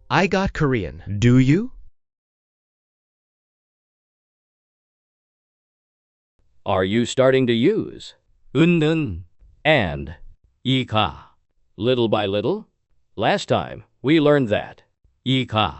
I got Korean. Do you? Are you starting to use 은 and 이가 little by little? Last time, we learned that 이가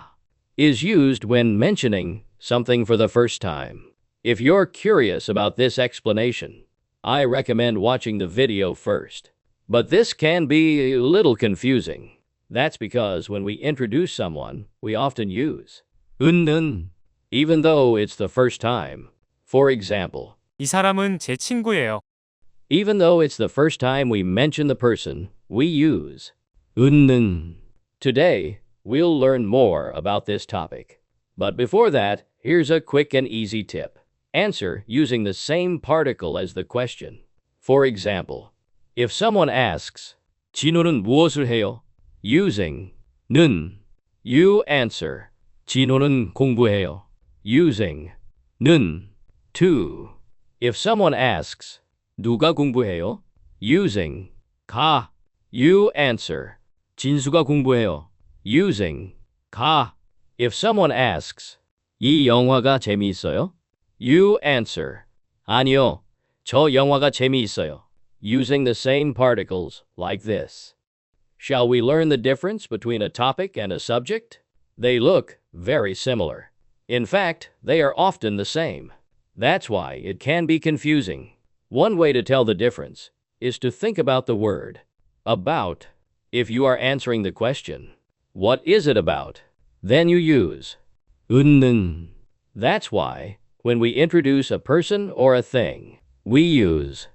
is used when mentioning something for the first time. If you're curious about this explanation, I recommend watching the video first. But this can be a little confusing. That's because when we introduce someone, we often use 은, even though it's the first time. For example, 이 사람은 제 친구예요. even though it's the first time we mention the person, we use 은. Today, we'll learn more about this topic. But before that, here's a quick and easy tip. Answer using the same particle as the question. For example, if someone asks, 진호는 무엇을 해요? Using 는, you answer, 진호는 공부해요. Using 는, too. If someone asks, 누가 공부해요? Using 가, you answer, 진수가 공부해요. Using 가. If someone asks, 이 영화가 재미있어요? You answer, 아니요, 저 영화가 재미있어요. Using the same particles like this. Shall we learn the difference between a topic and a subject? They look very similar. In fact, they are often the same. That's why it can be confusing. One way to tell the difference is to think about the word about. If you are answering the question, what is it about? Then you use 은. That's why when we introduce a person or a thing, we use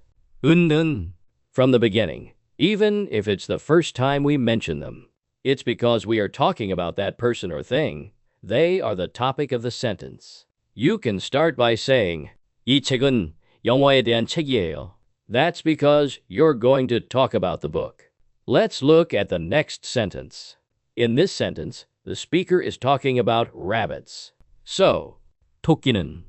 은 from the beginning, even if it's the first time we mention them. It's because we are talking about that person or thing. They are the topic of the sentence. You can start by saying, 이 책은 영화에 대한 책이에요. That's because you're going to talk about the book. Let's look at the next sentence. In this sentence, the speaker is talking about rabbits. So, 토끼는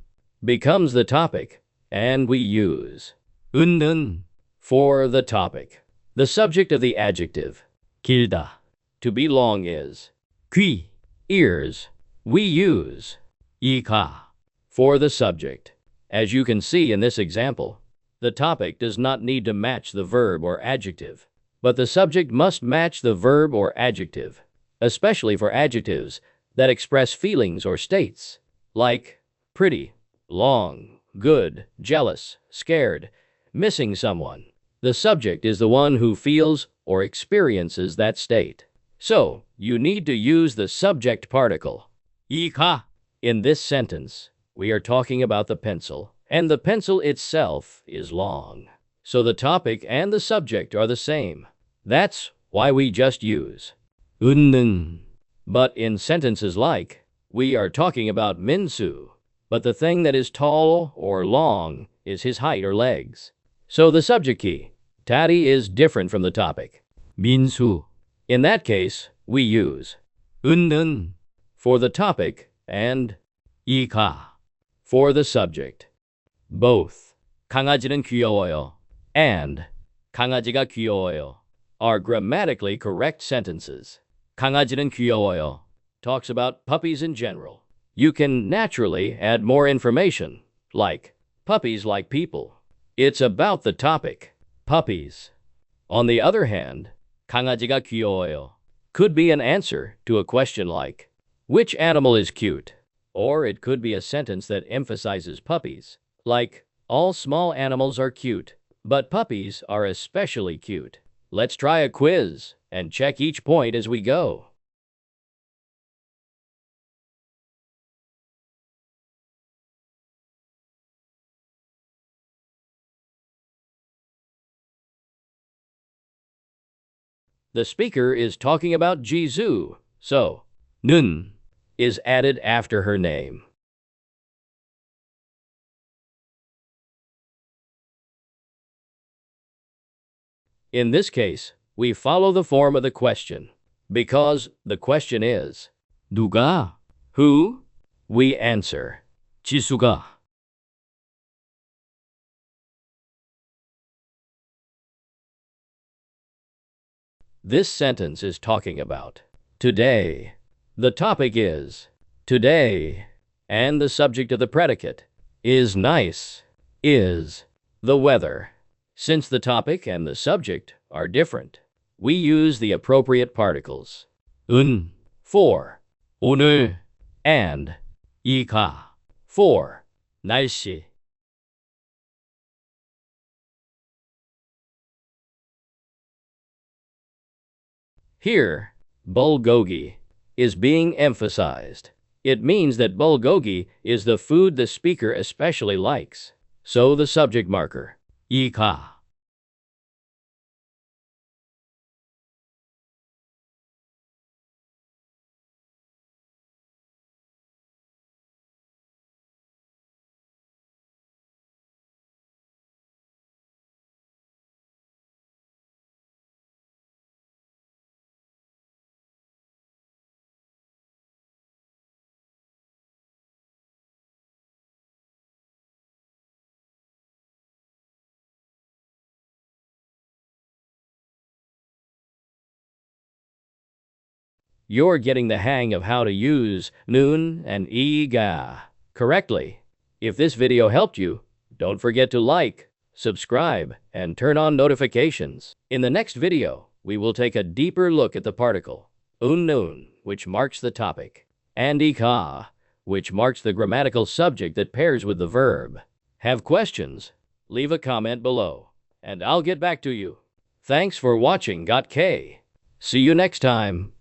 becomes the topic, and we use 은 for the topic. The subject of the adjective 길다, to be long, is 귀, ears. We use 이가 for the subject. As you can see in this example, the topic does not need to match the verb or adjective, but the subject must match the verb or adjective, especially for adjectives that express feelings or states, like pretty, long, good, jealous, scared, missing someone. The subject is the one who feels or experiences that state. So, you need to use the subject particle, 이가. In this sentence, we are talking about the pencil, and the pencil itself is long. So the topic and the subject are the same. That's why we just use 은. But in sentences like, we are talking about 민수, but the thing that is tall or long is his height or legs. So the subject key, 다리, is different from the topic, 민수. In that case, we use 은 for the topic and 이가 for the subject. Both 강아지는 귀여워요 and 강아지가 귀여워요 are grammatically correct sentences. 강아지는 귀여워요 talks about puppies in general. You can naturally add more information, like puppies like people. It's about the topic, puppies. On the other hand, 강아지가 귀여워요 could be an answer to a question like, which animal is cute? Or it could be a sentence that emphasizes puppies, like, all small animals are cute, but puppies are especially cute. Let's try a quiz and check each point as we go. The speaker is talking about Jisoo, so 는 is added after her name. In this case, we follow the form of the question. Because the question is, 누가? Who? We answer, 지수가. This sentence is talking about today. The topic is today, and the subject of the predicate is nice, is the weather. Since the topic and the subject are different, we use the appropriate particles for 오늘 and 이가 for 날씨. Here, bulgogi is being emphasized. It means that bulgogi is the food the speaker especially likes. So the subject marker, 이가. You're getting the hang of how to use nun and iga correctly. If this video helped you, don't forget to like, subscribe, and turn on notifications. In the next video, we will take a deeper look at the particle nun, which marks the topic, and ika, which marks the grammatical subject that pairs with the verb. Have questions? Leave a comment below, and I'll get back to you. Thanks for watching Got K. See you next time.